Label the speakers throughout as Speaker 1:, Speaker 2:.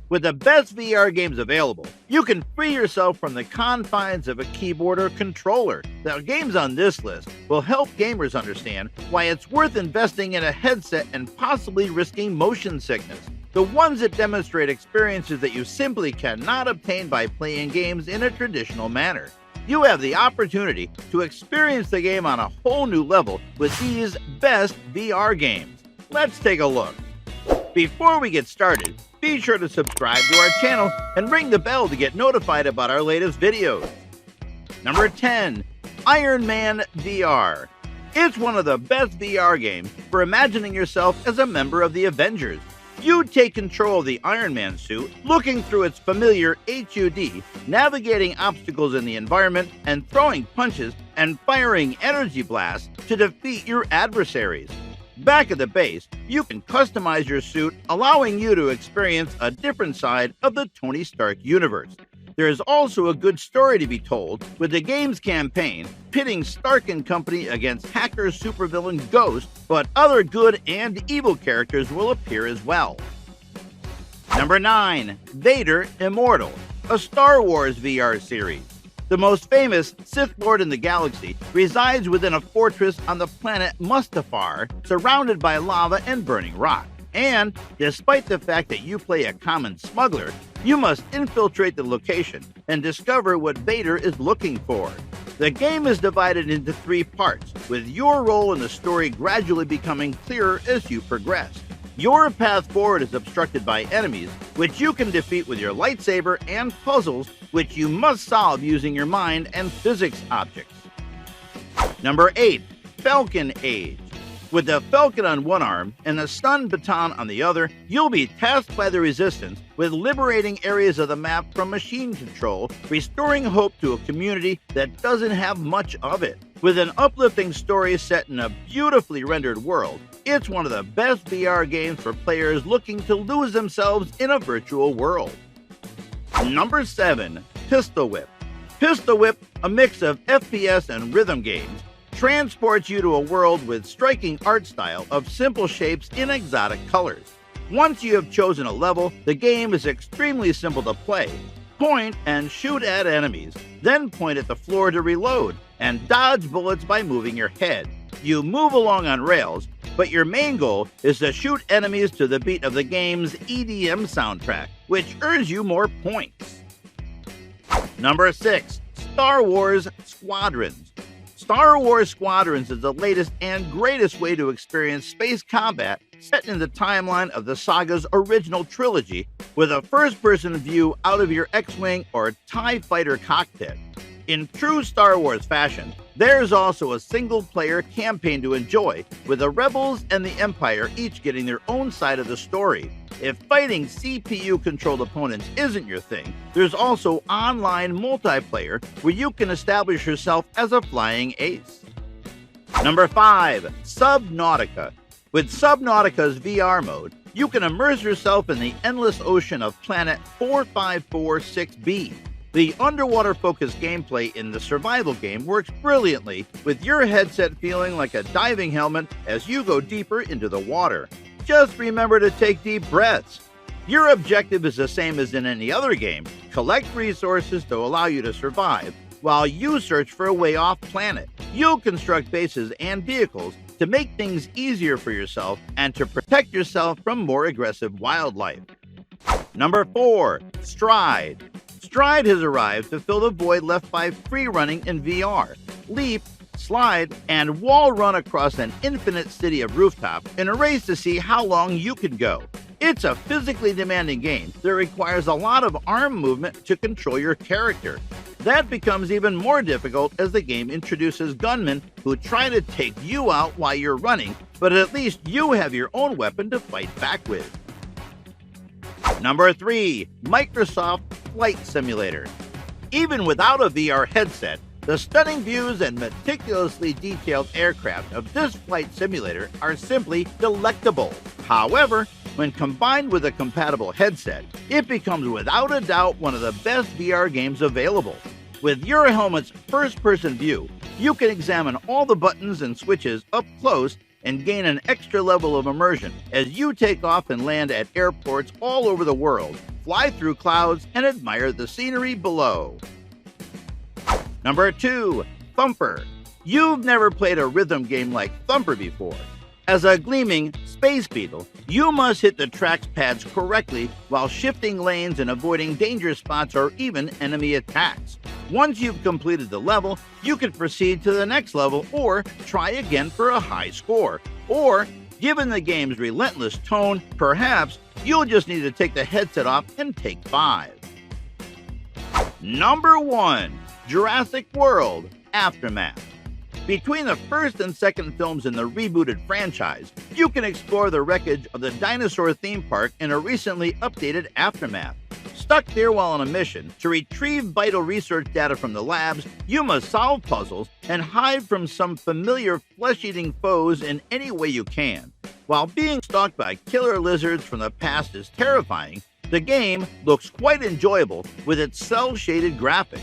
Speaker 1: With the best VR games available, you can free yourself from the confines of a keyboard or controller. The games on this list will help gamers understand why it's worth investing in a headset and possibly risking motion sickness. The ones that demonstrate experiences that you simply cannot obtain by playing games in a traditional manner. You have the opportunity to experience the game on a whole new level with these best VR games. Let's take a look. Before we get started, be sure to subscribe to our channel and ring the bell to get notified about our latest videos. Number 10. Iron Man VR. It's one of the best VR games for imagining yourself as a member of the Avengers. You take control of the Iron Man suit, looking through its familiar HUD, navigating obstacles in the environment, and throwing punches and firing energy blasts to defeat your adversaries. Back at the base, you can customize your suit, allowing you to experience a different side of the Tony Stark universe. There is also a good story to be told, with the game's campaign pitting Stark and company against hacker supervillain Ghost, but other good and evil characters will appear as well. Number 9. Vader Immortal, a Star Wars VR series. The most famous Sith Lord in the galaxy resides within a fortress on the planet Mustafar, surrounded by lava and burning rock. And, despite the fact that you play a common smuggler, you must infiltrate the location and discover what Vader is looking for. The game is divided into 3 parts, with your role in the story gradually becoming clearer as you progress. Your path forward is obstructed by enemies, which you can defeat with your lightsaber, and puzzles, which you must solve using your mind and physics objects. Number 8. Falcon Age. With the Falcon on one arm and the stun baton on the other, you'll be tasked by the Resistance with liberating areas of the map from machine control, restoring hope to a community that doesn't have much of it. With an uplifting story set in a beautifully rendered world, it's one of the best VR games for players looking to lose themselves in a virtual world. Number 7. Pistol Whip. Pistol Whip, a mix of FPS and rhythm games, transports you to a world with striking art style of simple shapes in exotic colors. Once you have chosen a level, the game is extremely simple to play. Point and shoot at enemies, then point at the floor to reload, and dodge bullets by moving your head. You move along on rails, but your main goal is to shoot enemies to the beat of the game's EDM soundtrack, which earns you more points. Number 6. Star Wars Squadrons. Star Wars Squadrons is the latest and greatest way to experience space combat set in the timeline of the saga's original trilogy, with a first-person view out of your X-Wing or TIE Fighter cockpit. In true Star Wars fashion, there's also a single-player campaign to enjoy, with the Rebels and the Empire each getting their own side of the story. If fighting CPU-controlled opponents isn't your thing, there's also online multiplayer where you can establish yourself as a flying ace. Number 5. Subnautica. With Subnautica's VR mode, you can immerse yourself in the endless ocean of planet 4546b. The underwater-focused gameplay in the survival game works brilliantly, with your headset feeling like a diving helmet as you go deeper into the water. Just remember to take deep breaths. Your objective is the same as in any other game: collect resources to allow you to survive, while you search for a way off planet. You'll construct bases and vehicles to make things easier for yourself and to protect yourself from more aggressive wildlife. Number 4. Stride. Stride has arrived to fill the void left by free running in VR. Leap, slide, and wall run across an infinite city of rooftops in a race to see how long you can go. It's a physically demanding game that requires a lot of arm movement to control your character. That becomes even more difficult as the game introduces gunmen who try to take you out while you're running, but at least you have your own weapon to fight back with. Number 3. Microsoft Flight Simulator. Even without a VR headset, the stunning views and meticulously detailed aircraft of this flight simulator are simply delectable. However, when combined with a compatible headset, it becomes without a doubt one of the best VR games available. With your helmet's first-person view, you can examine all the buttons and switches up close and gain an extra level of immersion as you take off and land at airports all over the world, fly through clouds, and admire the scenery below. Number 2. Thumper. You've never played a rhythm game like Thumper before. As a gleaming space beetle, you must hit the track pads correctly while shifting lanes and avoiding danger spots or even enemy attacks. Once you've completed the level, you can proceed to the next level or try again for a high score. Or, given the game's relentless tone, perhaps you'll just need to take the headset off and take 5. Number 1. Jurassic World Aftermath. Between the first and second films in the rebooted franchise, you can explore the wreckage of the dinosaur theme park in a recently updated Aftermath. Stuck there while on a mission to retrieve vital research data from the labs, you must solve puzzles and hide from some familiar flesh-eating foes in any way you can. While being stalked by killer lizards from the past is terrifying, the game looks quite enjoyable with its cel-shaded graphics.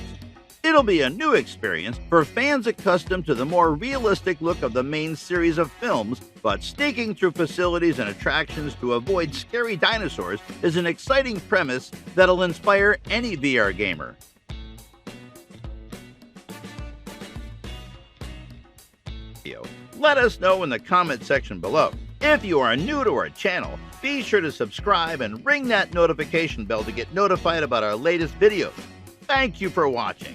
Speaker 1: It'll be a new experience for fans accustomed to the more realistic look of the main series of films, but sneaking through facilities and attractions to avoid scary dinosaurs is an exciting premise that'll inspire any VR gamer. Let us know in the comment section below. If you are new to our channel, be sure to subscribe and ring that notification bell to get notified about our latest videos. Thank you for watching.